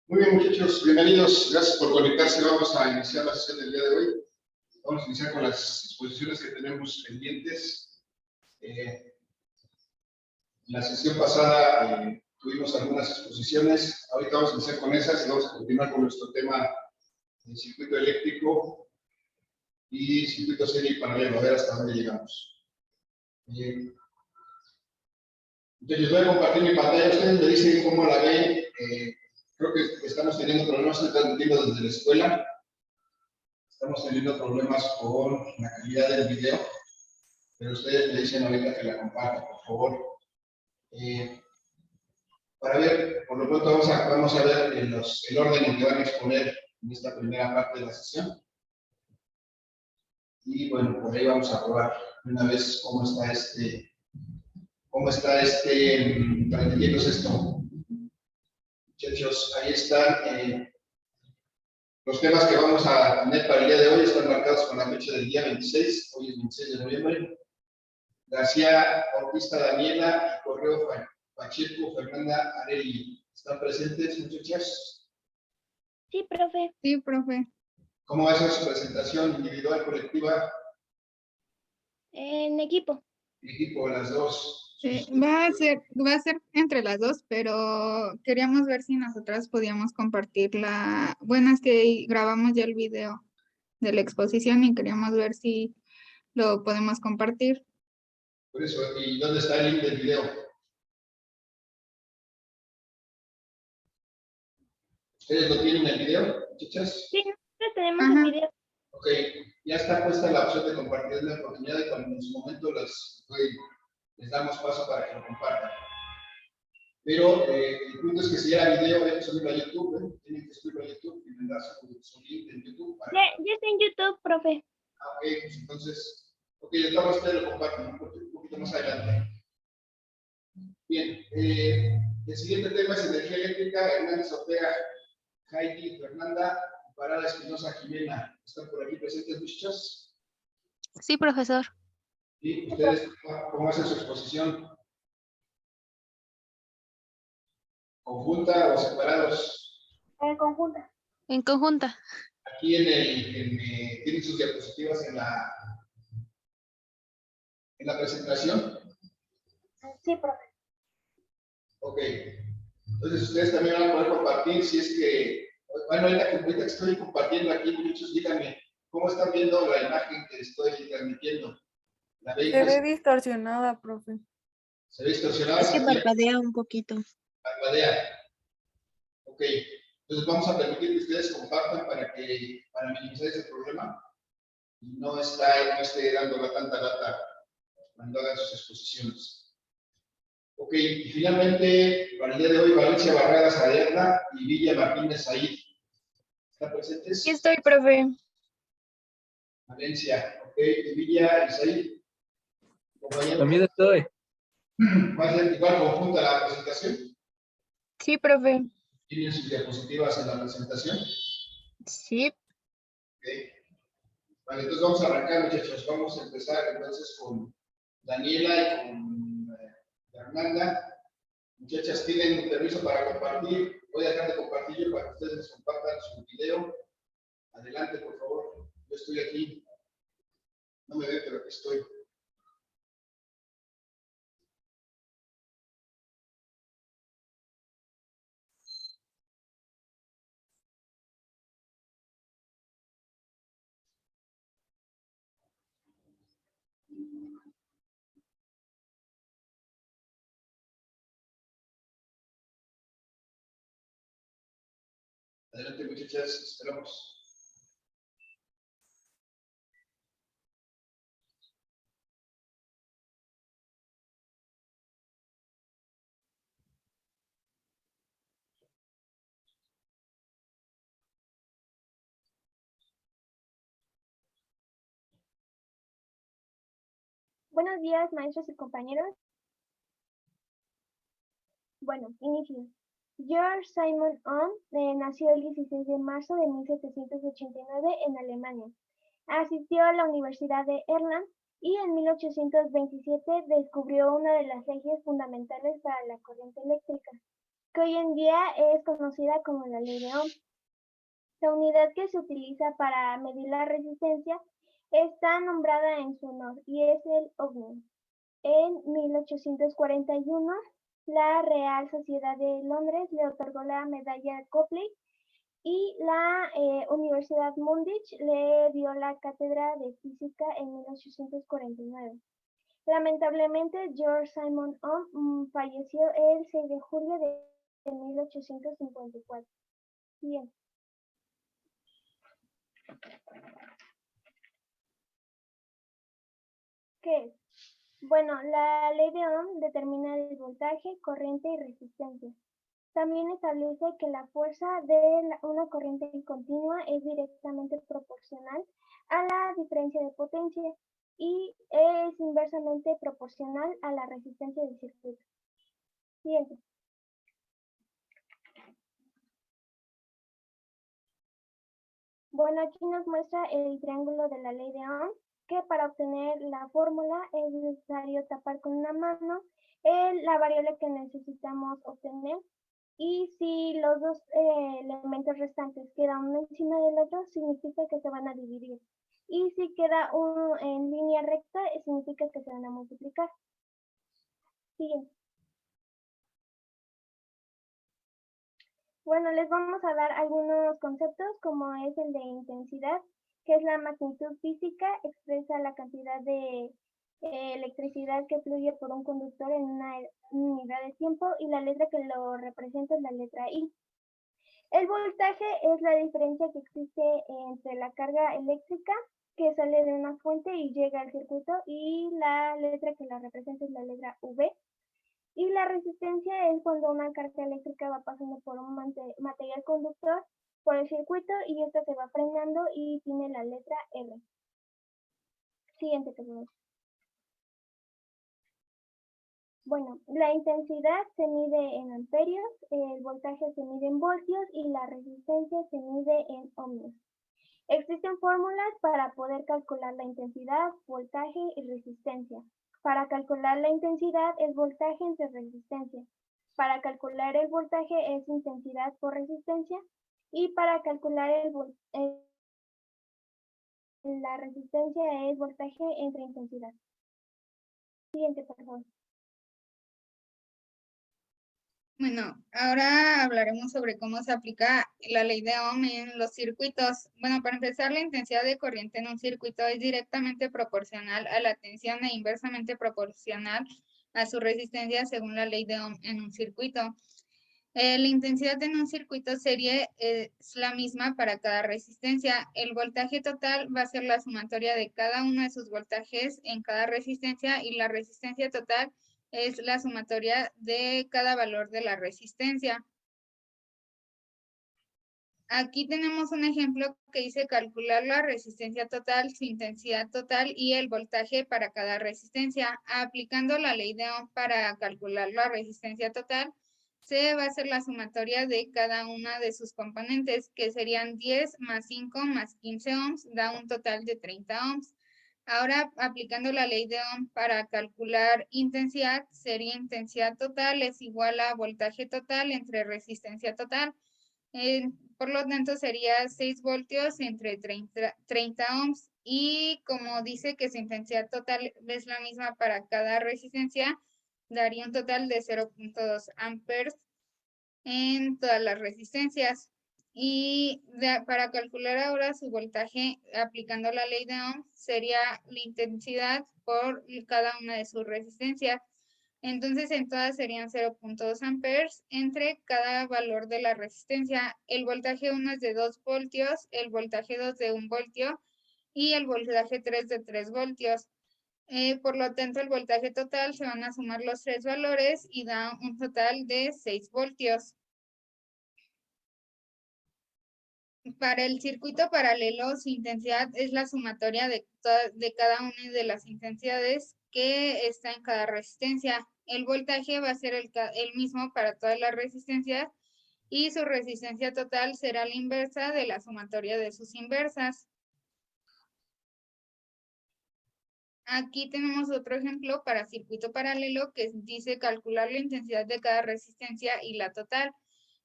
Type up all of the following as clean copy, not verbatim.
Muy bien, muchachos, bienvenidos. Gracias por conectarse. Vamos a iniciar la sesión del día de hoy. Vamos a iniciar con las exposiciones que tenemos pendientes. La sesión pasada tuvimos algunas exposiciones. Ahorita vamos a iniciar con esas y vamos a continuar con nuestro tema del circuito eléctrico y circuito serie y paralelo, a ver hasta dónde llegamos. Entonces, voy a compartir mi pantalla. Ustedes me dicen cómo la ven. Creo que estamos teniendo problemas, estoy transmitiendo desde la escuela. Estamos teniendo problemas con la calidad del video, pero ustedes me dicen ahorita que la compartan, por favor. Para ver, por lo pronto vamos a ver el orden en que van a exponer en esta primera parte de la sesión. Y bueno, por ahí vamos a probar una vez cómo está transmitiéndose esto. Muchachos, ahí están los temas que vamos a tener para el día de hoy. Están marcados con la fecha del día 26, hoy es 26 de noviembre. García Bautista Daniela y Correo Pacheco Fernanda Areli. ¿Están presentes, muchachas? Sí, profe. Sí, profe. ¿Cómo va a ser su presentación individual, colectiva? En equipo. Equipo, las dos. Sí, va a ser entre las dos, pero queríamos ver si nosotras podíamos compartir bueno, es que grabamos ya el video de la exposición y queríamos ver si lo podemos compartir. Por eso, ¿y dónde está el link del video? ¿Ustedes lo tienen el video, muchachas? Sí, nosotros tenemos Ajá. el video. Ok, ya está puesta la opción de compartir la oportunidad y cuando en su momento les damos paso para que lo compartan. Pero el punto es que si era video, hay que subirlo a YouTube, tienen que subirlo a YouTube y mandar su link en YouTube. Ya está en YouTube, profe. Ok, pues entonces, de todas maneras ustedes lo comparten un poquito más adelante. Bien, el siguiente tema es energía eléctrica. Hernández Ortega, Heidi, Fernanda, Parada Espinosa, Jimena. ¿Están por aquí presentes, muchachos? Sí, profesor. ¿Y ustedes cómo hacen su exposición? ¿Conjunta o separados? Conjunta. En conjunta. Aquí tienen sus diapositivas en la presentación. Sí, profe. Ok. Entonces ustedes también van a poder compartir si es que, bueno, ahorita que estoy compartiendo aquí, muchachos, díganme, ¿cómo están viendo la imagen que estoy transmitiendo? ¿La ven? Se ve distorsionada, profe. ¿Se ve distorsionada? Es que parpadea un poquito. Parpadea. Ok. Entonces vamos a permitir que ustedes compartan para minimizar ese problema y no esté dando tanta lata cuando hagan sus exposiciones. Ok, y finalmente, para el día de hoy, Valencia Barradas Ariadna y Villa Martínez Said. ¿Están presentes? Sí estoy, profe. Valencia, ok, y Villa y Said. Compañeros, También estoy. ¿va a ser igual conjunta la presentación? Sí, profe. ¿Tienen sus diapositivas en la presentación? Sí. Ok. Vale, entonces vamos a arrancar, muchachos. Vamos a empezar entonces con Daniela y con Fernanda. Muchachas, tienen un permiso para compartir. Voy a dejar de compartir yo para que ustedes les compartan su video. Adelante, por favor. Yo estoy aquí. No me ven, pero aquí estoy. Adelante, muchachas, esperamos. Buenos días, maestros y compañeros. Bueno, inicio. George Simon Ohm nació el 16 de marzo de 1789 en Alemania. Asistió a la Universidad de Erlangen y en 1827 descubrió una de las leyes fundamentales para la corriente eléctrica. que hoy en día es conocida como la ley de Ohm. La unidad que se utiliza para medir la resistencia está nombrada en su honor y es el ohm. En 1841, la Real Sociedad de Londres le otorgó la medalla Copley y la Universidad Monash le dio la cátedra de física en 1849. Lamentablemente, George Simon Ohm falleció el 6 de julio de 1854. Bien. ¿Qué es? Bueno, la ley de Ohm determina el voltaje, corriente y resistencia. También establece que la fuerza de una corriente continua es directamente proporcional a la diferencia de potencia y es inversamente proporcional a la resistencia del circuito. Siguiente. Bueno, aquí nos muestra el triángulo de la ley de Ohm, que para obtener la fórmula es necesario tapar con una mano la variable que necesitamos obtener. Y si los dos elementos restantes quedan uno encima del otro, significa que se van a dividir. Y si queda uno en línea recta, significa que se van a multiplicar. Siguiente. Bueno, les vamos a dar algunos conceptos como es el de intensidad, que es la magnitud física, expresa la cantidad de electricidad que fluye por un conductor en una unidad de tiempo y la letra que lo representa es la letra I. El voltaje es la diferencia que existe entre la carga eléctrica que sale de una fuente y llega al circuito y la letra que la representa es la letra V. Y la resistencia es cuando una carga eléctrica va pasando por un material conductor por el circuito y esta se va frenando y tiene la letra R. Siguiente, por favor. Bueno, la intensidad se mide en amperios, el voltaje se mide en voltios y la resistencia se mide en ohmios. Existen fórmulas para poder calcular la intensidad, voltaje y resistencia. Para calcular la intensidad es voltaje entre resistencia. Para calcular el voltaje es intensidad por resistencia. Y para calcular la resistencia es voltaje entre intensidad. Siguiente, por favor. Bueno, ahora hablaremos sobre cómo se aplica la ley de Ohm en los circuitos. Bueno, para empezar, la intensidad de corriente en un circuito es directamente proporcional a la tensión e inversamente proporcional a su resistencia según la ley de Ohm en un circuito. La intensidad en un circuito serie es la misma para cada resistencia. El voltaje total va a ser la sumatoria de cada uno de sus voltajes en cada resistencia y la resistencia total es la sumatoria de cada valor de la resistencia. Aquí tenemos un ejemplo que dice calcular la resistencia total, su intensidad total y el voltaje para cada resistencia. Aplicando la ley de Ohm para calcular la resistencia total, se va a hacer la sumatoria de cada una de sus componentes, que serían 10 más 5 más 15 ohms, da un total de 30 ohms. Ahora, aplicando la ley de Ohm para calcular intensidad, sería intensidad total es igual a voltaje total entre resistencia total. Por lo tanto, sería 6 voltios entre 30 ohms. Y como dice que su intensidad total es la misma para cada resistencia, daría un total de 0.2 amperes en todas las resistencias. Y para calcular ahora su voltaje aplicando la ley de Ohm sería la intensidad por cada una de sus resistencias. Entonces en todas serían 0.2 amperes entre cada valor de la resistencia. El voltaje 1 es de 2 voltios, el voltaje 2 de 1 voltio y el voltaje 3 de 3 voltios. Por lo tanto, el voltaje total se van a sumar los tres valores y da un total de 6 voltios. Para el circuito paralelo, su intensidad es la sumatoria de cada una de las intensidades que está en cada resistencia. El voltaje va a ser el mismo para todas las resistencias y su resistencia total será la inversa de la sumatoria de sus inversas. Aquí tenemos otro ejemplo para circuito paralelo que dice calcular la intensidad de cada resistencia y la total.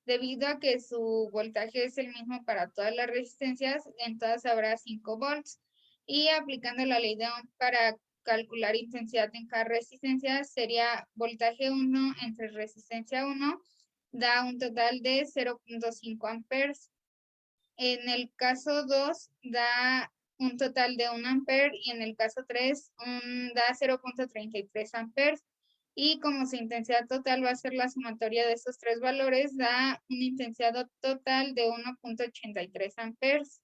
Debido a que su voltaje es el mismo para todas las resistencias, en todas habrá 5 volts. Y aplicando la ley de Ohm para calcular intensidad en cada resistencia, sería voltaje 1 entre resistencia 1, da un total de 0.5 amperes. En el caso 2 da un total de 1 ampere y en el caso 3 da 0.33 amperes. Y como su intensidad total va a ser la sumatoria de estos tres valores, da una intensidad total de 1.83 amperes.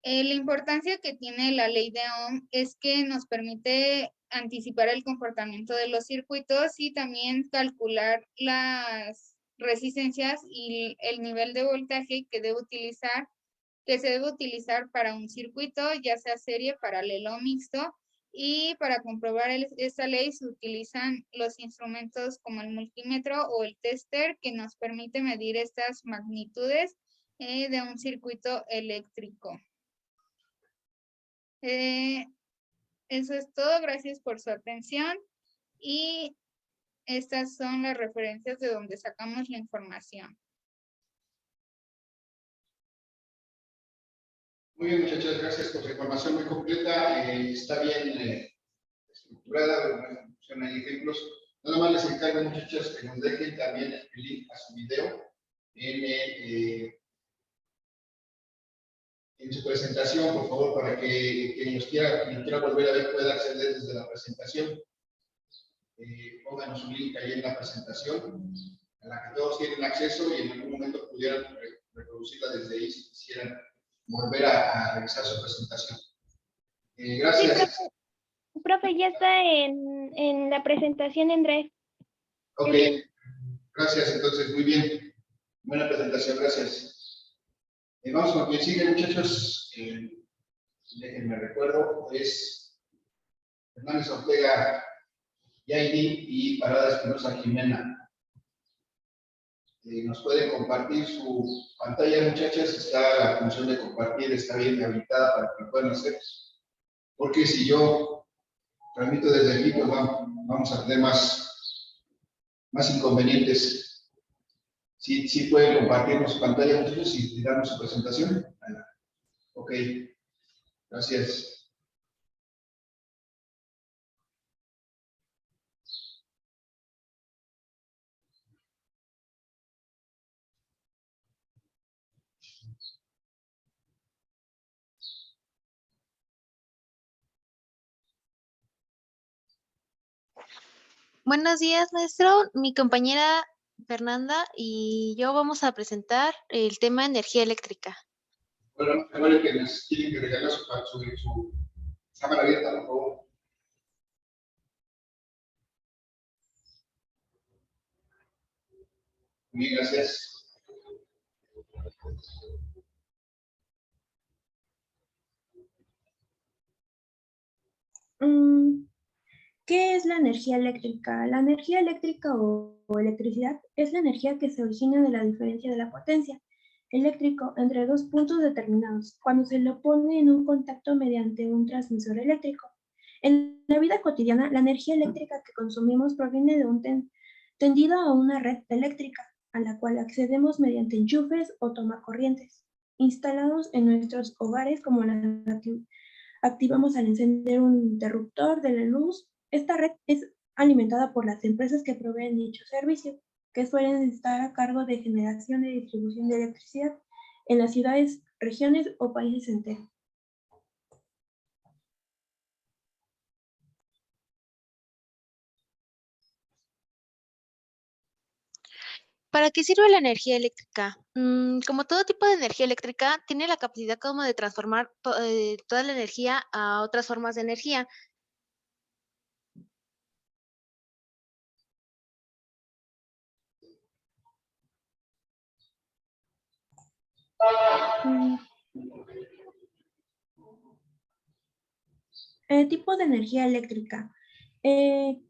La importancia que tiene la ley de Ohm es que nos permite anticipar el comportamiento de los circuitos y también calcular las resistencias y el nivel de voltaje que se debe utilizar para un circuito, ya sea serie, paralelo o mixto. Y para comprobar esta ley se utilizan los instrumentos como el multímetro o el tester, que nos permite medir estas magnitudes de un circuito eléctrico. Eso es todo, gracias por su atención y estas son las referencias de donde sacamos la información. Muy bien, muchachas, gracias por su información muy completa. Está bien estructurada, funciona ahí ejemplos. Nada más les encargo, muchachas, que nos dejen también el link a su video en su presentación, por favor, para que quien quiera volver a ver pueda acceder desde la presentación. Pónganos un link ahí en la presentación, a la que todos tienen acceso y en algún momento pudieran reproducirla desde ahí si quisieran volver a revisar su presentación. Gracias. Sí, profe, ya está en la presentación en Drive. Ok, gracias, entonces, muy bien. Buena presentación, gracias. Vamos con quien sigue, muchachos. Déjenme recuerdo, es Hernández Ortega Yaidi y Parada Espinosa Jimena. Nos pueden compartir su pantalla, muchachas. Está la función de compartir, está bien habilitada para que lo puedan hacer. Porque si yo transmito desde aquí, pues vamos a tener más inconvenientes. Sí pueden compartirnos su pantalla, muchachos, y darnos su presentación. Ok, gracias. Buenos días, maestro. Mi compañera Fernanda y yo vamos a presentar el tema de energía eléctrica. Bueno, recuerden que nos tienen que regalar su cámara abierta, por favor. Muy bien, gracias. ¿Qué es la energía eléctrica? La energía eléctrica o electricidad es la energía que se origina de la diferencia de la potencia eléctrico entre dos puntos determinados, cuando se lo pone en un contacto mediante un transmisor eléctrico. En la vida cotidiana, la energía eléctrica que consumimos proviene de un tendido a una red eléctrica, a la cual accedemos mediante enchufes o tomacorrientes, instalados en nuestros hogares, como las activamos al encender un interruptor de la luz. Esta red es alimentada por las empresas que proveen dicho servicio, que suelen estar a cargo de generación y distribución de electricidad en las ciudades, regiones o países enteros. ¿Para qué sirve la energía eléctrica? Como todo tipo de energía eléctrica, tiene la capacidad como de transformar toda la energía a otras formas de energía. Tipo de energía eléctrica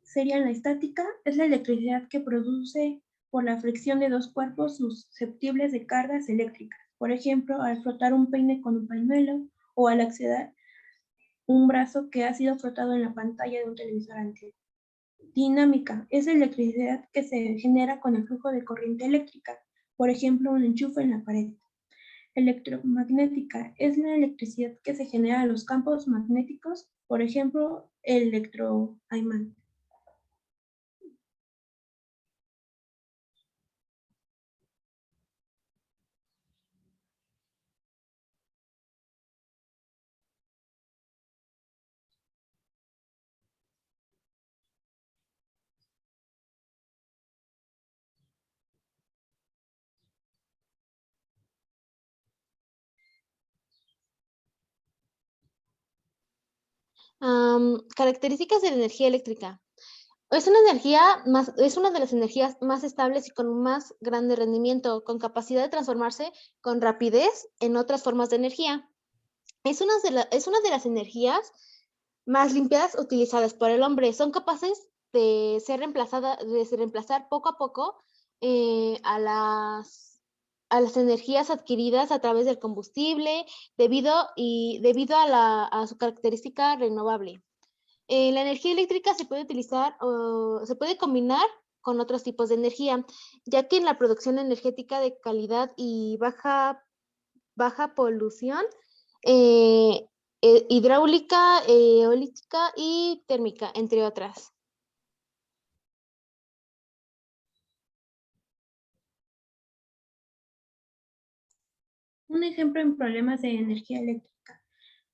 sería la estática, es la electricidad que produce por la fricción de dos cuerpos susceptibles de cargas eléctricas. Por ejemplo, al frotar un peine con un pañuelo o al acceder un brazo que ha sido frotado en la pantalla de un televisor antiguo. Dinámica es la electricidad que se genera con el flujo de corriente eléctrica, por ejemplo, un enchufe en la pared. Electromagnética es la electricidad que se genera en los campos magnéticos, por ejemplo, el electroimán. Características de la energía eléctrica. Es una de las energías más estables y con un más grande rendimiento, con capacidad de transformarse con rapidez en otras formas de energía. Es una de las energías más limpias utilizadas por el hombre. Son capaces de reemplazar poco a poco a las energías adquiridas a través del combustible debido a su característica renovable. La energía eléctrica se puede utilizar o se puede combinar con otros tipos de energía, ya que en la producción energética de calidad y baja polución, hidráulica, eólica y térmica, entre otras. Un ejemplo en problemas de energía eléctrica.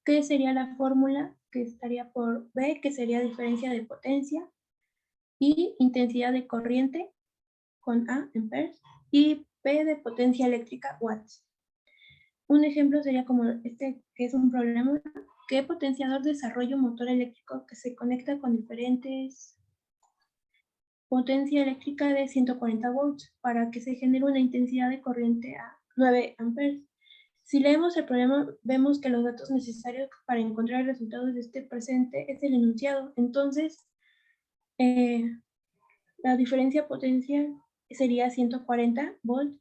¿Qué sería la fórmula? Que estaría por V, que sería diferencia de potencia, y intensidad de corriente, con A, amperes, y P de potencia eléctrica, watts. Un ejemplo sería como este, que es un problema. ¿Qué potenciador desarrolla un motor eléctrico que se conecta con diferentes potencia eléctrica de 140 volts para que se genere una intensidad de corriente a 9 amperes? Si leemos el problema, vemos que los datos necesarios para encontrar el resultado de este presente es el enunciado. Entonces, la diferencia potencial sería 140 volts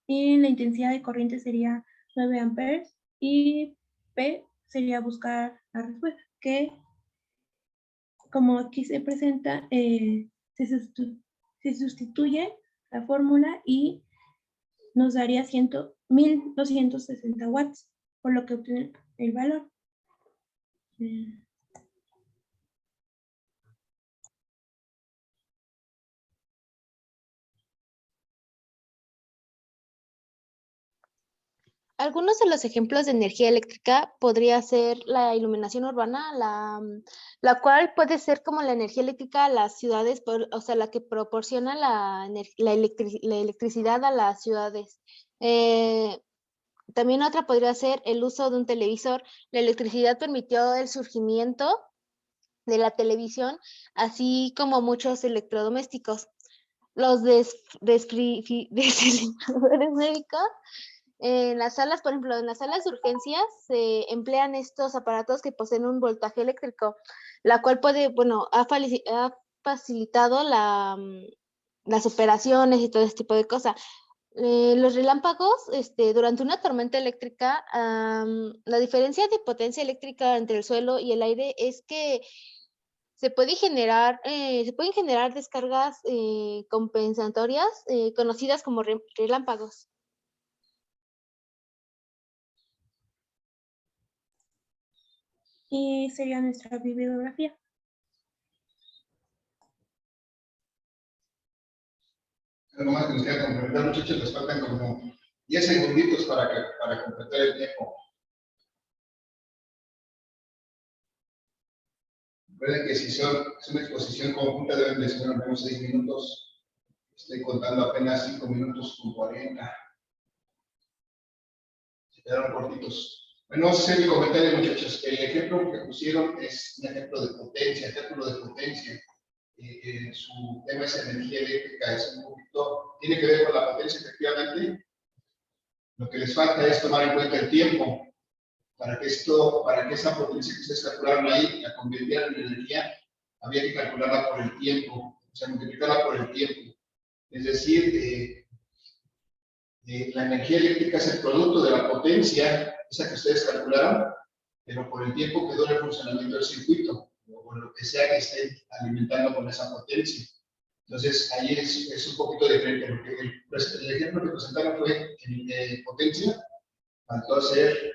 y la intensidad de corriente sería 9 amperes y P sería buscar la respuesta, que como aquí se presenta, se sustituye la fórmula y nos daría 1260 watts, por lo que obtiene el valor. Algunos de los ejemplos de energía eléctrica podría ser la iluminación urbana, la cual puede ser como la energía eléctrica a las ciudades, o sea, la que proporciona la electricidad a las ciudades. También otra podría ser el uso de un televisor. La electricidad permitió el surgimiento de la televisión, así como muchos electrodomésticos. Los desfibriladores médicos. En las salas, por ejemplo, en las salas de urgencias se emplean estos aparatos que poseen un voltaje eléctrico, la cual ha facilitado las operaciones y todo este tipo de cosas. Los relámpagos, durante una tormenta eléctrica, la diferencia de potencia eléctrica entre el suelo y el aire es que se pueden generar descargas compensatorias conocidas como relámpagos. Y sería nuestra bibliografía. Algo más que nos queda complementar, muchachos, les faltan como 10 segunditos para completar el tiempo. Recuerden que si es una exposición conjunta deben de ser al menos 6 minutos. Estoy contando apenas 5 minutos con 40. Se quedaron cortitos. Bueno, ese es mi comentario, muchachos. El ejemplo que pusieron es un ejemplo de potencia, su tema es energía eléctrica, es un poquito, tiene que ver con la potencia, efectivamente. Lo que les falta es tomar en cuenta el tiempo, para que esa potencia que ustedes calcularon ahí, la convirtieran en energía, había que calcularla por el tiempo, o sea, multiplicarla por el tiempo. Es decir, la energía eléctrica es el producto de la potencia, esa que ustedes calcularon, pero por el tiempo que dura el funcionamiento del circuito, o por lo que sea que esté alimentando con esa potencia. Entonces, ahí es un poquito diferente, porque el ejemplo que presentaron fue el de potencia, faltó hacer,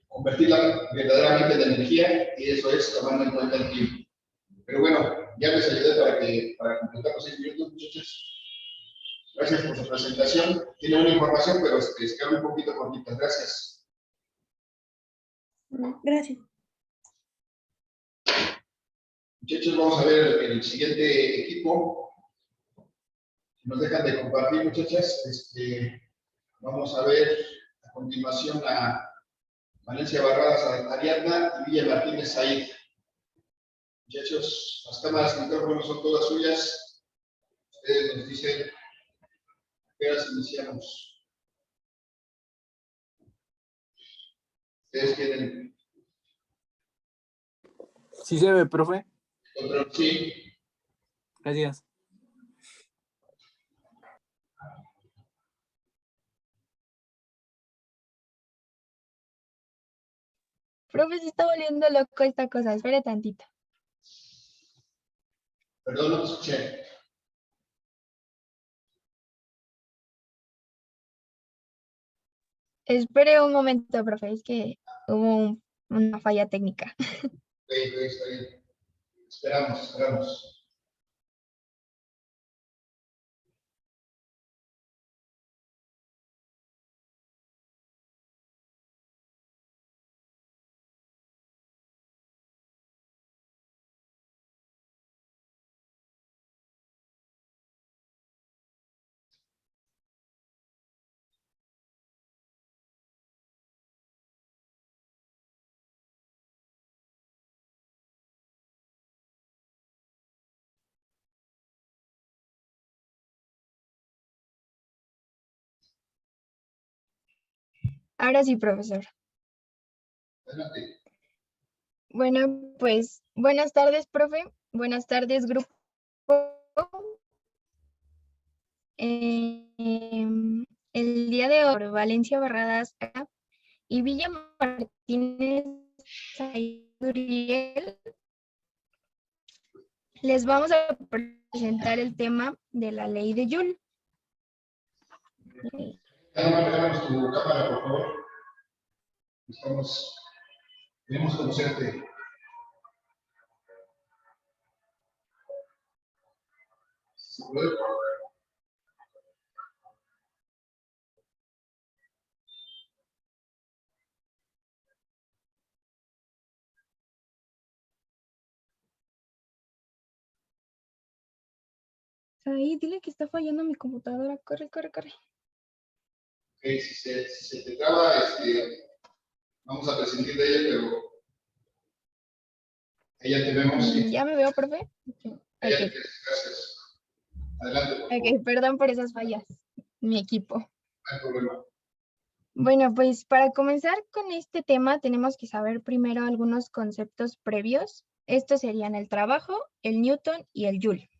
convertirla verdaderamente en energía, y eso es tomando en cuenta el tiempo. Pero bueno, ya les ayudé para completar los 6 minutos, muchachos. Gracias por su presentación. Tiene una información, pero queda un poquito cortita. Gracias. Gracias. Muchachos, vamos a ver el siguiente equipo. Nos dejan de compartir, muchachas. Vamos a ver a continuación a Valencia Barradas Ariadna y Villa Martínez Said. Muchachos, las cámaras y micrófonos son todas suyas. Ustedes nos dicen a qué horas iniciamos. Ustedes quieren. Sí se ve, profe. Control, sí. Gracias. Profe, se está volviendo loco esta cosa. Espere tantito. Perdón, no te escuché. Espere un momento, profe. Es que hubo una falla técnica. Ok, está bien. Esperamos. Ahora sí, profesor. Adelante. Bueno, pues buenas tardes, profe. Buenas tardes, grupo. El día de hoy, por Valencia Barradas y Villa Martínez Uriel, les vamos a presentar el tema de la ley de Joule. Ya nomás regálanos tu cámara, por favor. Queremos conocerte. ¿Se puede? Ahí, dile que está fallando mi computadora. Corre. Ok, si se te traba, vamos a prescindir de ella, pero ella te vemos, sí. ¿Ya me veo, profe? Ella Ok. te gracias. Adelante, por favor. Ok, perdón por esas fallas. Mi equipo. No hay problema. Bueno, pues para comenzar con este tema tenemos que saber primero algunos conceptos previos. Estos serían el trabajo, el Newton y el Joule.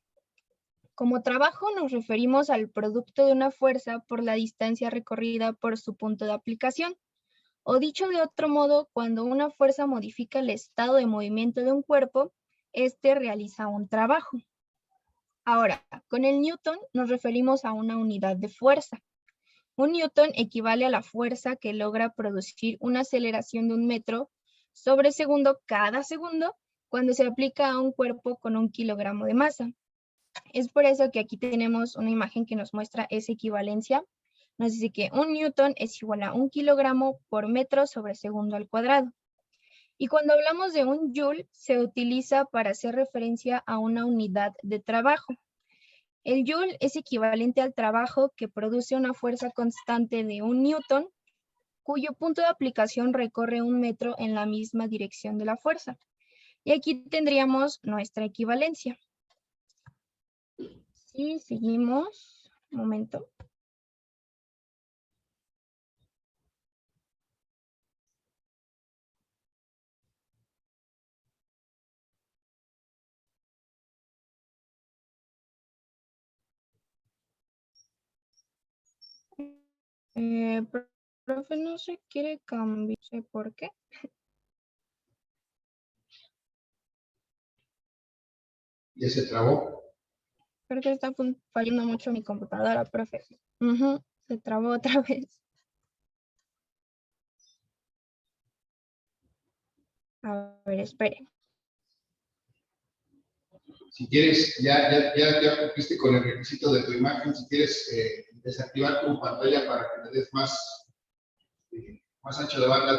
Como trabajo nos referimos al producto de una fuerza por la distancia recorrida por su punto de aplicación. O dicho de otro modo, cuando una fuerza modifica el estado de movimiento de un cuerpo, éste realiza un trabajo. Ahora, con el Newton nos referimos a una unidad de fuerza. Un newton equivale a la fuerza que logra producir una aceleración de 1 metro sobre segundo cada segundo cuando se aplica a un cuerpo con 1 kilogramo de masa. Es por eso que aquí tenemos una imagen que nos muestra esa equivalencia. Nos dice que 1 newton es igual a 1 kilogramo por metro sobre segundo al cuadrado. Y cuando hablamos de un joule, se utiliza para hacer referencia a una unidad de trabajo. El joule es equivalente al trabajo que produce una fuerza constante de 1 newton, cuyo punto de aplicación recorre 1 metro en la misma dirección de la fuerza. Y aquí tendríamos nuestra equivalencia. Sí, seguimos. Un momento. Profe, no se quiere cambiar, no sé por qué. Ya se trabó. Creo que está fallando mucho mi computadora, profe. Ujú, se trabó otra vez. A ver, espere. Si quieres, ya cumpliste con el requisito de tu imagen. Si quieres desactivar tu pantalla para que le des más ancho de banda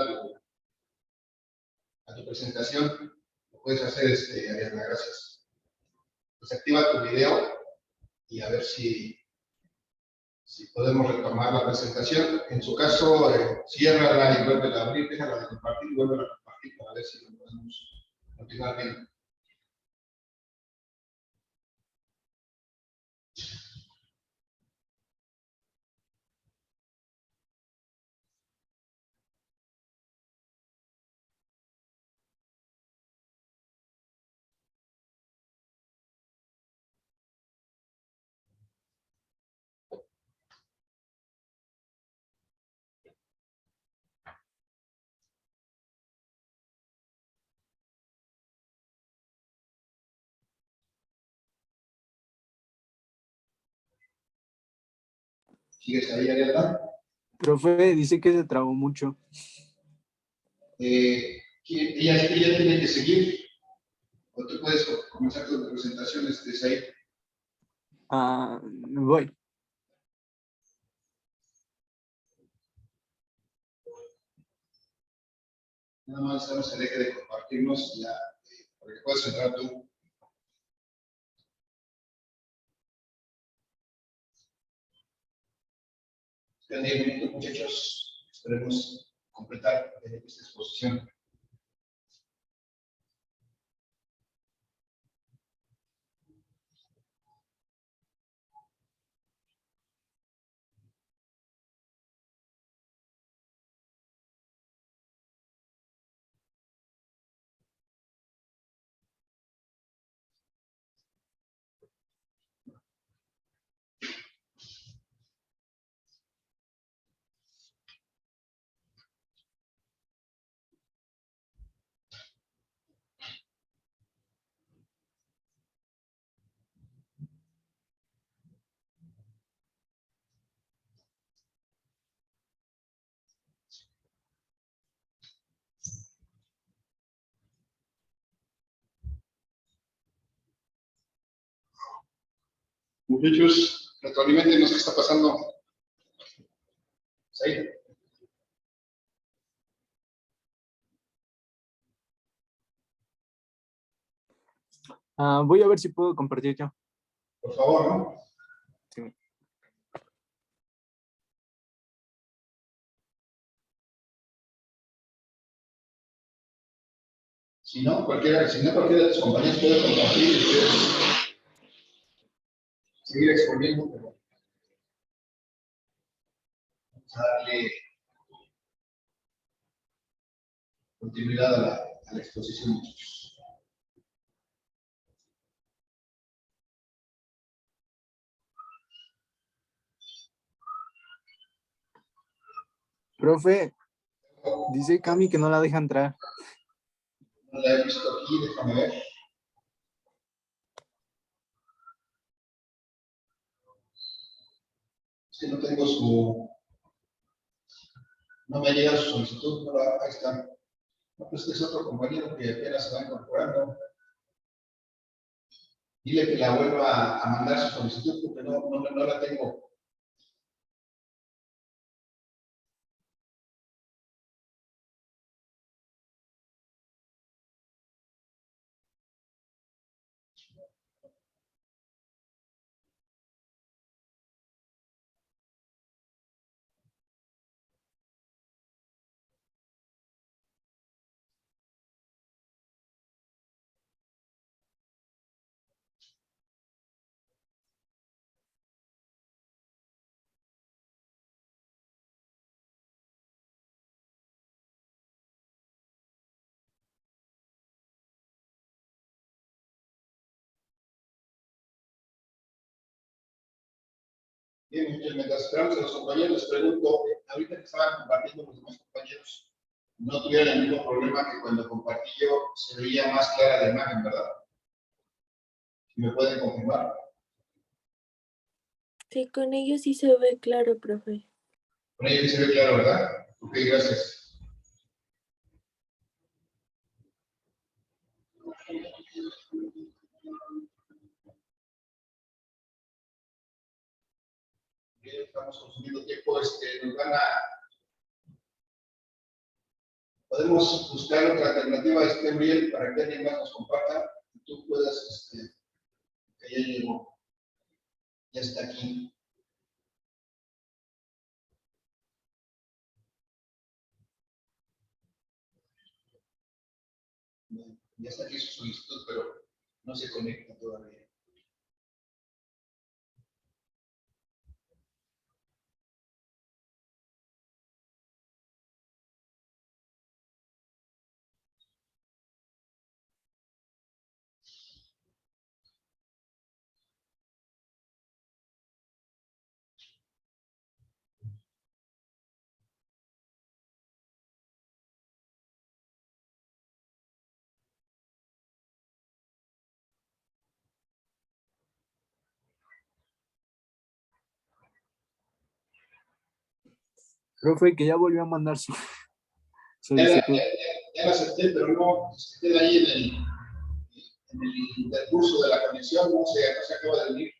a tu presentación, lo puedes hacer, Ariadna, gracias. Desactiva tu video y a ver si podemos retomar la presentación. En su caso, ciérrala y vuelve a abrir, déjala de compartir y vuelve a compartir para ver si lo podemos continuar viendo. ¿Sigues ahí, Ariadna? Profe, dice que se trabó mucho. Ella tiene que seguir, o tú puedes comenzar con tu presentación desde ahí. Voy. Nada más no se deje de compartirnos ya, para que puedas entrar tú. Quedan 10 minutos, muchachos. Esperemos completar esta exposición. Muchachos, retroalimentenos qué está pasando. ¿Sí? Voy a ver si puedo compartir yo. Por favor, ¿no? Sí. Si no, cualquiera de tus compañeros puede compartir y ustedes seguir exponiendo, pero vamos a darle continuidad a la exposición, muchachos. Profe, dice Cami que no la deja entrar. No la he visto aquí, déjame ver. Es que no tengo no me ha llegado su solicitud, pero ahí está. No, pues este es otro compañero que apenas se va incorporando. Dile que la vuelva a mandar su solicitud porque no la tengo. Bien, muchas mientras esperamos a los compañeros, les pregunto, ahorita que estaban compartiendo los demás compañeros, no tuvieron el mismo problema que cuando compartí yo, se veía más clara la imagen, ¿verdad? ¿Me pueden confirmar? Sí, con ellos sí se ve claro, profe. Con ello se ve claro, ¿verdad? Ok, gracias. Bien, estamos consumiendo tiempo, nos van a... Podemos buscar otra alternativa, Uriel, para que alguien más nos comparta y tú puedas, que ya llegó, ya está aquí. Ya está aquí su solicitud, pero no se conecta todavía. Profe, que ya volvió a mandar su Ya solicitud. la acepté, pero no se queda ahí en el intercurso de la conexión, no se acaba de unir.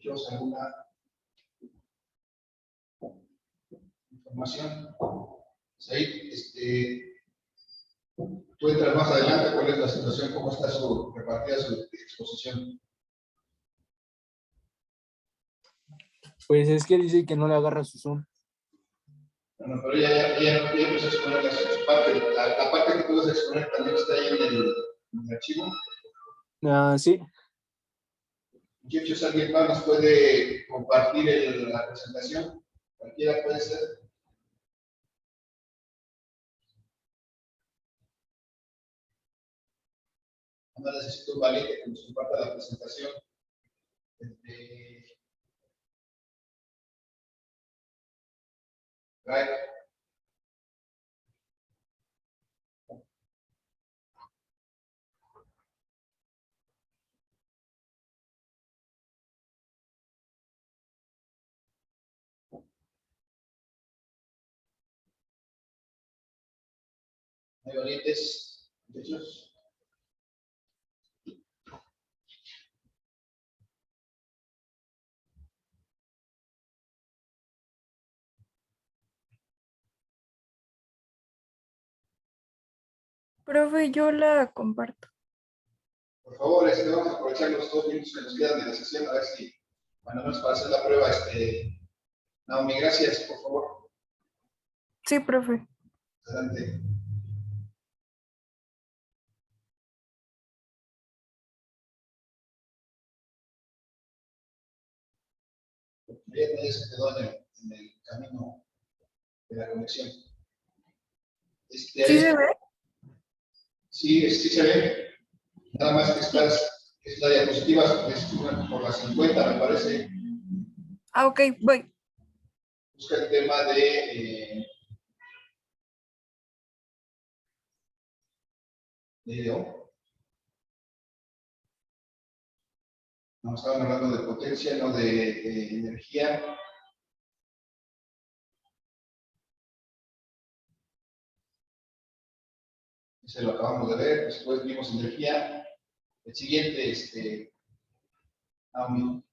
Muchachos, ¿alguna información? Sí, tú entras más adelante, ¿cuál es la situación? ¿Cómo está repartida su exposición? Pues es que dice que no le agarra su Zoom. Bueno, pero ya empezó a exponer su parte. La parte que tú vas a exponer también está ahí en el archivo. Ah, sí. Muchachos, ¿alguien más nos puede compartir la presentación? Cualquiera puede ser. Nada más necesito un valiente que nos comparta la presentación. Right. ¿Hay valientes, muchachos? Profe, yo la comparto. Por favor, vamos a aprovechar los 2 minutos que nos quedan de la sesión, a ver si, bueno, menos para hacer la prueba, Naomi, gracias, por favor. Sí, profe. Adelante. Ya se quedó en el camino de la conexión. ¿Sí se ve? Sí, sí se ve. Nada más que es la diapositiva es por la 50, me parece. Ah, ok, voy. Busca el tema de video. No, estaban hablando de potencia, no de energía. Ese lo acabamos de ver. Después vimos energía. El siguiente, Naomi.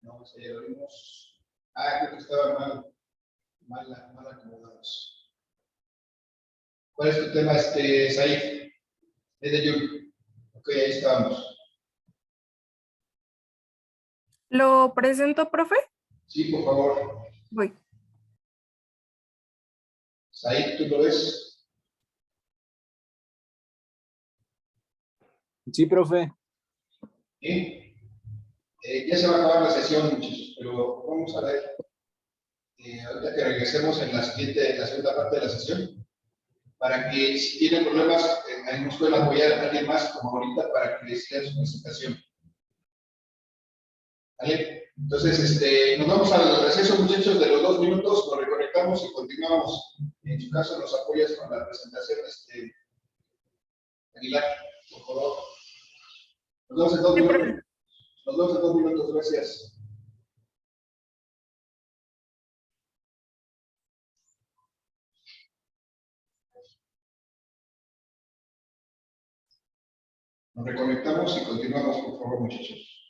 No, ese ya lo vimos. Creo que estaban mal acomodados. ¿Cuál es tu tema, Said? Es de Yul. Ok, ahí estábamos. ¿Lo presento, profe? Sí, por favor. Voy. Said, ¿tú lo ves? Sí, profe. ¿Sí? Ya se va a acabar la sesión, muchachos, pero vamos a ver. Ahorita que regresemos en la segunda parte de la sesión, para que si tienen problemas, nos pueden apoyar a alguien más, como ahorita, para que les den su presentación. ¿Vale? Entonces, nos vamos al receso, muchachos, de los 2 minutos, nos reconectamos y continuamos. En su caso, nos apoyas con la presentación, Aguilar, por favor. Nos vemos en 2 minutos. Nos vemos en 2 minutos, gracias. Nos reconectamos y continuamos, por favor, muchachos.